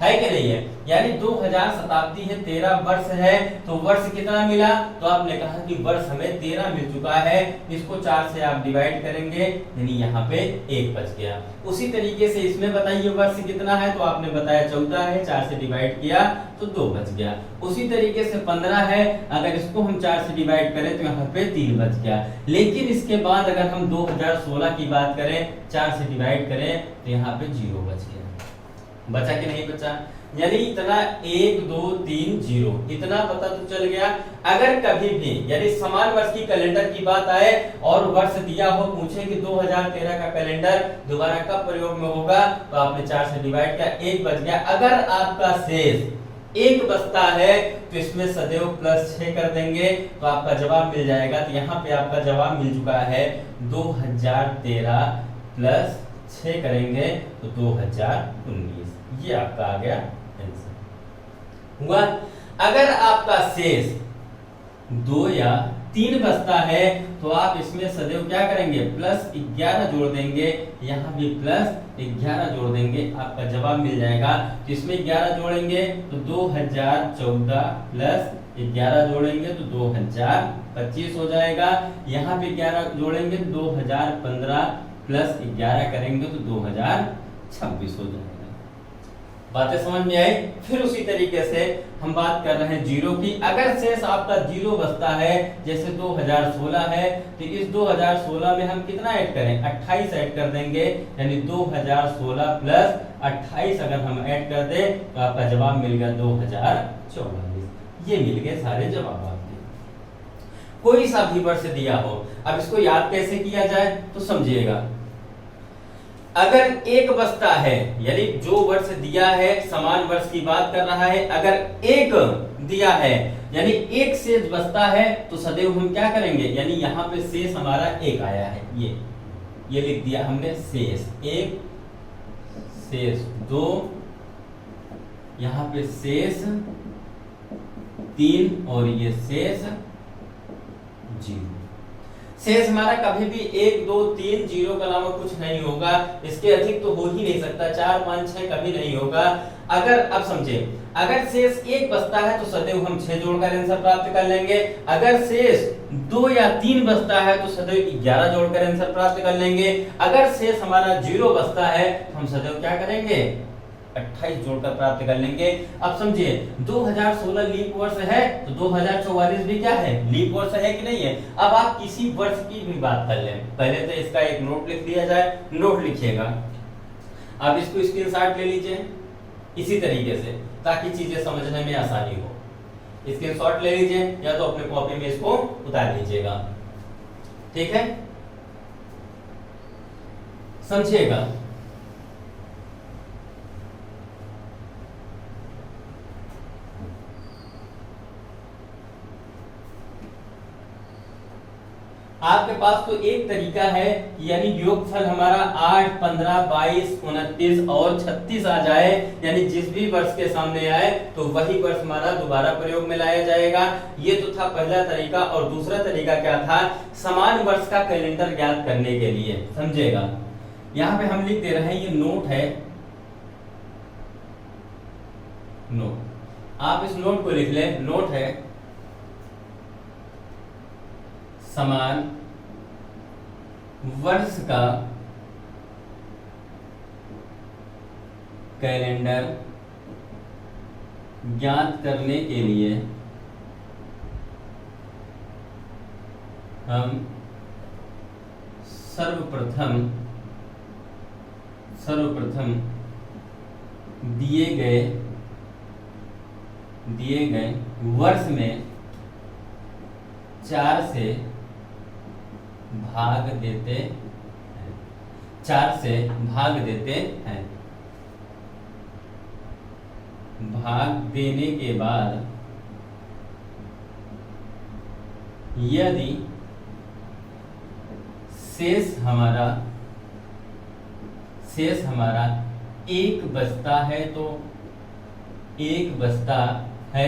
[SPEAKER 1] है कि नहीं है, यानी 2000 शताब्दी है 13 वर्ष है, तो वर्ष कितना मिला, तो आपने कहा कि वर्ष हमें 13 मिल चुका है। इसको 4 से आप डिवाइड करेंगे, यानी यहाँ पे 1 बच गया। उसी तरीके से इसमें बताइए वर्ष कितना है, तो आपने बताया 14 है, 4 से डिवाइड किया तो 2 बच गया। उसी तरीके से 15 है, अगर इसको हम 4 से डिवाइड करें तो यहाँ पे 3 बच गया। लेकिन इसके बाद अगर हम 2016 की बात करें, 4 से डिवाइड करें तो यहाँ पे 0 बच गया। बचा कि नहीं बचा, यानी इतना 1 2 3 0 इतना पता तो चल गया। अगर कभी भी यानी समान वर्ष की कैलेंडर की बात आए और वर्ष दिया हो, पूछे कि 2013 का कैलेंडर दोबारा कब प्रयोग में होगा, तो आपने 4 से डिवाइड किया, 1 बच गया। अगर आपका शेष 1 बचता है तो इसमें सदैव प्लस 6 कर देंगे तो आपका जवाब मिल जाएगा। तो यहाँ पे आपका जवाब मिल चुका है 2013 प्लस 6 करेंगे तो 2019, ये आपका आ गया आंसर हुआ। अगर आपका शेष 2 या 3 बचता है तो आप इसमें सदैव क्या करेंगे, प्लस 11 जोड़ देंगे, यहाँ भी प्लस 11 जोड़ देंगे, आपका जवाब मिल जाएगा। तो इसमें 11 जोड़ेंगे तो 2014 प्लस 11 जोड़ेंगे तो 2025 हो जाएगा। यहाँ पे 11 जोड़ेंगे 2015 प्लस 11 करेंगे तो 2026 हो जाएगा। बातें समझ में आई? फिर उसी तरीके से हम बात कर रहे हैं जीरो की। अगर शेष आपका 0 बचता है, जैसे 2016 है, तो इस 2016 में हम कितना ऐड करें, 28 ऐड कर देंगे, यानी 2016 प्लस 28 अगर हम ऐड कर दें तो आपका जवाब मिल गया 2044। ये मिल गए सारे जवाब आपके। कोई सा भी वर्ष दिया हो, अब इसको याद कैसे किया जाए तो समझिएगा। अगर 1 बचता है, यानी जो वर्ष दिया है समान वर्ष की बात कर रहा है, अगर 1 दिया है यानी 1 शेष बचता है तो सदैव हम क्या करेंगे, यानी यहाँ पे शेष हमारा 1 आया है, ये लिख दिया हमने शेष 1, शेष 2, यहाँ पे शेष 3 और ये शेष 0। शेष हमारा कभी भी 1 2 3 0 के अलावा कुछ नहीं होगा, इसके अधिक तो हो ही नहीं सकता, 4 5 6 कभी नहीं होगा। अगर अब समझे, अगर शेष 1 बचता है तो सदैव हम 6 जोड़कर आंसर प्राप्त कर लेंगे। अगर शेष 2 या 3 बचता है तो सदैव 11 जोड़कर आंसर प्राप्त कर लेंगे। अगर शेष हमारा 0 बचता है तो हम सदैव क्या करेंगे, 28 जोड़कर प्राप्त कर लेंगे। अब समझिए 2016 लीप वर्ष है तो 2044 भी क्या है, लीप वर्ष है कि नहीं है। अब आप किसी वर्ष की भी बात कर लें, पहले तो इसका एक नोट लिख दिया जाए, नोट लिखिएगा। आप इसको स्क्रीनशॉट ले लीजिए इसी तरीके से, ताकि चीजें समझने में आसानी हो। स्क्रीनशॉट ले लीजिए या तो अपने कॉपी में इसको उतार लीजिएगा, ठीक है, समझिएगा। आपके पास तो एक तरीका है, यानी योगफल हमारा 8, 15, 22, 29 और 36 आ जाए, यानी जिस भी वर्ष के सामने आए तो वही वर्ष हमारा दोबारा प्रयोग में लाया जाएगा। ये तो था पहला तरीका। और दूसरा तरीका क्या था, समान वर्ष का कैलेंडर ज्ञात करने के लिए, समझेगा। यहाँ पे हम लिख दे रहे हैं, ये नोट है, नोट, आप इस नोट को लिख लें। नोट है समान वर्ष का कैलेंडर ज्ञात करने के लिए हम सर्वप्रथम दिए गए वर्ष में 4 से भाग देते हैं, 4 से भाग देते हैं। भाग देने के बाद यदि शेष हमारा 1 बचता है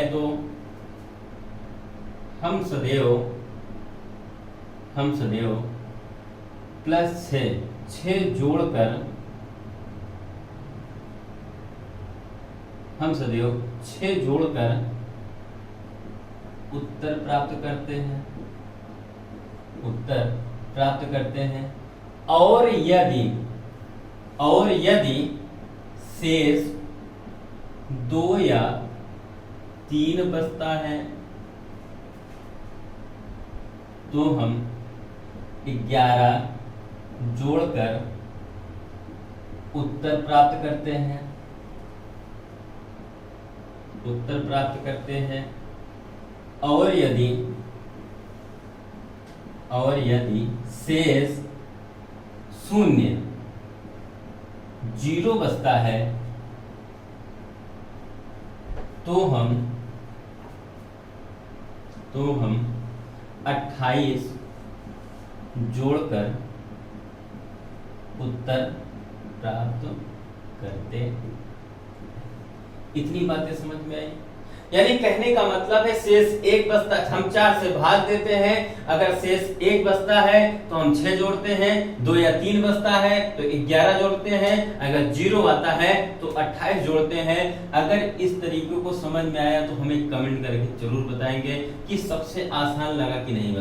[SPEAKER 1] तो हम सदैव प्लस 6 जोड़कर उत्तर प्राप्त करते हैं। और यदि शेष 2 या 3 बचता है तो हम 11 जोड़कर उत्तर प्राप्त करते हैं। और यदि शेष 0 बचता है तो हम 28 जोड़कर उत्तर प्राप्त करते। इतनी बातें समझ में आई? यानी कहने का मतलब है शेष 1 बचता, हम 4 से भाग देते हैं। अगर शेष 1 बचता है तो हम 6 जोड़ते हैं, 2 या 3 बचता है तो 11 जोड़ते हैं, अगर 0 आता है तो 28 जोड़ते हैं। अगर इस तरीके को समझ में आया तो हमें कमेंट करके जरूर बताएंगे कि सबसे आसान लगा कि नहीं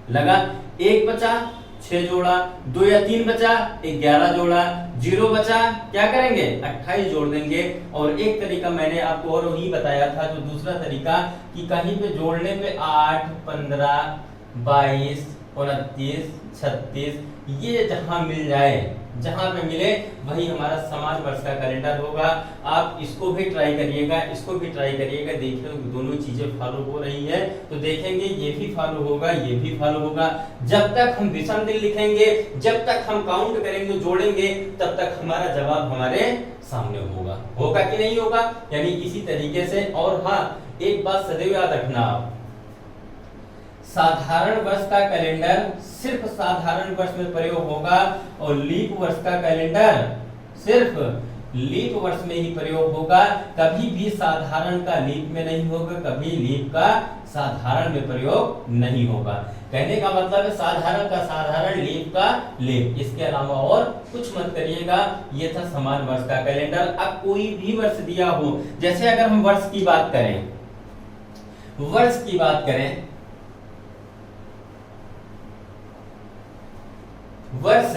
[SPEAKER 1] लगा। 1 बचा 6 जोड़ा, 2 या 3 बचा 11 जोड़ा, 0 बचा क्या करेंगे 28 जोड़ देंगे। और एक तरीका मैंने आपको और ही बताया था, जो दूसरा तरीका कि कहीं पे जोड़ने पे 8, 15, 22, 29, 36 ये जहां मिल जाए, जहां पे मिले वही हमारा समान वर्ष का कैलेंडर होगा। आप इसको भी ट्राई करिएगा, इसको भी ट्राई करिएगा, देखिए दोनों चीजें फॉलो हो रही है तो देखेंगे ये भी फॉलो होगा, ये भी फॉलो होगा। जब तक हम विषम दिन लिखेंगे, जब तक हम काउंट करेंगे, जोड़ेंगे, तब तक हमारा जवाब हमारे सामने होगा कि नहीं होगा। यानी इसी तरीके से। और हाँ, एक बात सदैव याद रखना, आप साधारण वर्ष का कैलेंडर सिर्फ साधारण वर्ष में प्रयोग होगा और लीप वर्ष का कैलेंडर सिर्फ लीप वर्ष में ही प्रयोग होगा, कभी भी साधारण का लीप में नहीं होगा, कभी लीप का साधारण में प्रयोग नहीं होगा। कहने का मतलब है साधारण का साधारण, लीप का लीप, इसके अलावा और कुछ मत करिएगा। ये था समान वर्ष का कैलेंडर। अब कोई भी वर्ष दिया हो, जैसे अगर हम वर्ष की बात करें, वर्ष की बात करें, वर्ष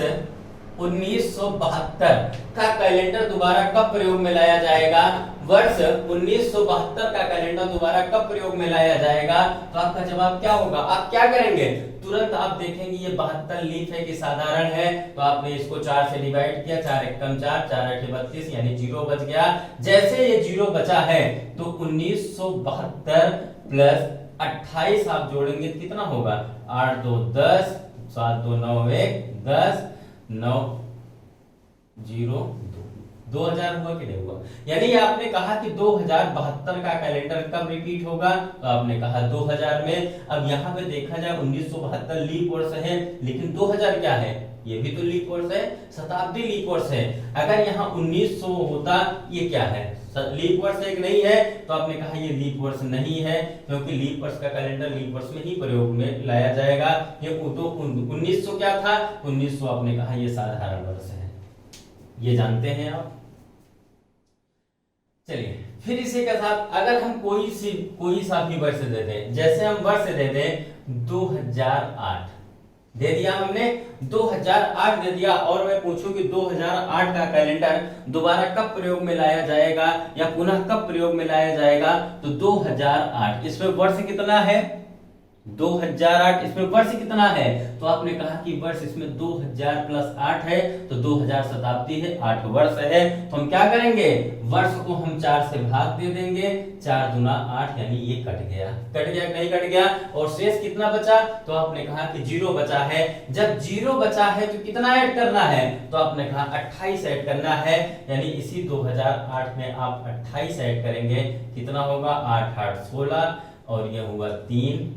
[SPEAKER 1] 1972 का कैलेंडर दोबारा कब प्रयोग में लाया जाएगा? वर्ष 1972 का कैलेंडर दोबारा कब प्रयोग में लाया जाएगा? तो आपका जवाब क्या होगा? आप क्या करेंगे? तुरंत आप देखेंगे ये 72 लीप है कि साधारण है, तो आपने इसको 4 से डिवाइड किया, 4 एकम 4, 4 8 32, यानी 0 बच गया। जैसे ये 0 बचा है तो 1972 प्लस 28 आप जोड़ेंगे कितना होगा? 8 2 10, 7 2 9 1 10, 9 0 2000 हुआ कि नहीं हुआ? यानी आपने कहा कि 2072 का कैलेंडर कब रिपीट होगा? तो आपने कहा 2000 में। अब यहाँ पे देखा जाए 1972 लीप वर्ष है, लेकिन 2000 क्या है? ये भी तो लीप वर्ष है, शताब्दी लीप वर्ष है। अगर यहाँ 1900 होता, ये क्या है? लीप वर्ष एक नहीं है, तो आपने कहा ये लीप वर्ष नहीं है, क्योंकि लीप वर्ष का कैलेंडर लीप वर्ष में ही प्रयोग में लाया जाएगा। ये तो 1900 क्या था? 1900 आपने कहा ये साधारण वर्ष है, ये जानते हैं आप। चलिए फिर इसी के साथ अगर हम कोई सा भी वर्ष दे दें, जैसे हम वर्ष दे दें 2008 दे दिया हमने, 2008 दे दिया, और मैं पूछूं कि 2008 का कैलेंडर दोबारा कब प्रयोग में लाया जाएगा या पुनः कब प्रयोग में लाया जाएगा? तो 2008, इसमें वर्ष कितना है? 2008, इसमें वर्ष कितना है? तो आपने कहा कि वर्ष इसमें 2000 प्लस 8 है, तो 2000 शताब्दी है, 8 वर्ष है। तो हम क्या करेंगे? वर्ष को हम 4 से भाग दे देंगे, 4 दूना 8, यानी ये कट गया कि नहीं कट गया? और शेष कितना बचा? तो आपने कहा कि 0 बचा है। जब 0 बचा है तो कितना ऐड करना है? तो आपने कहा 28 ऐड करना है, यानी इसी 2008 में आप 28 ऐड करेंगे, कितना होगा? 8 8 16, और ये हुआ 3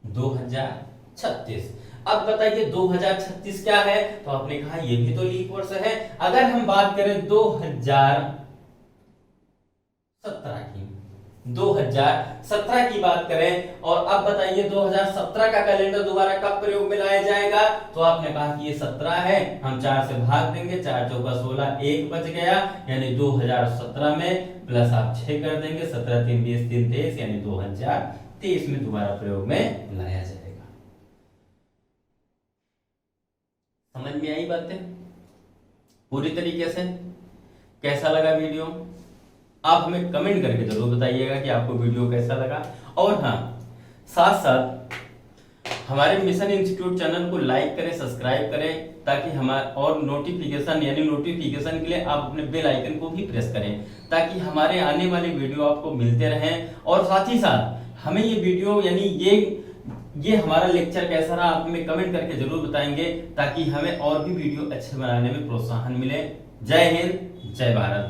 [SPEAKER 1] 2036। अब बताइए 2036 क्या है? तो आपने कहा ये भी तो लीप वर्ष है। अगर हम बात करें 2017 की बात करें, और अब बताइए 2017 का कैलेंडर दोबारा कब प्रयोग में लाया जाएगा? तो आपने कहा कि ये 17 है, हम 4 से भाग देंगे, 4 चौका 16, 1 बच गया, यानी 2017 में प्लस आप 6 कर देंगे, 17 3 20 3 23, यानी 2023 में दोबारा प्रयोग में लाया जाएगा। समझ में आई बातें पूरी तरीके से? कैसा लगा वीडियो? आप हमें कमेंट करके जरूर बताइएगा कि आपको वीडियो कैसा लगा। और हाँ, साथ साथ हमारे मिशन इंस्टीट्यूट चैनल को लाइक करें, सब्सक्राइब करें, ताकि हमारे और नोटिफिकेशन के लिए आप अपने बेल आइकन को भी प्रेस करें, ताकि हमारे आने वाले वीडियो आपको मिलते रहें। और साथ ही साथ हमें ये वीडियो यानी ये हमारा लेक्चर कैसा रहा आप हमें कमेंट करके जरूर बताएंगे, ताकि हमें और भी वीडियो अच्छे बनाने में प्रोत्साहन मिले। जय हिंद, जय भारत।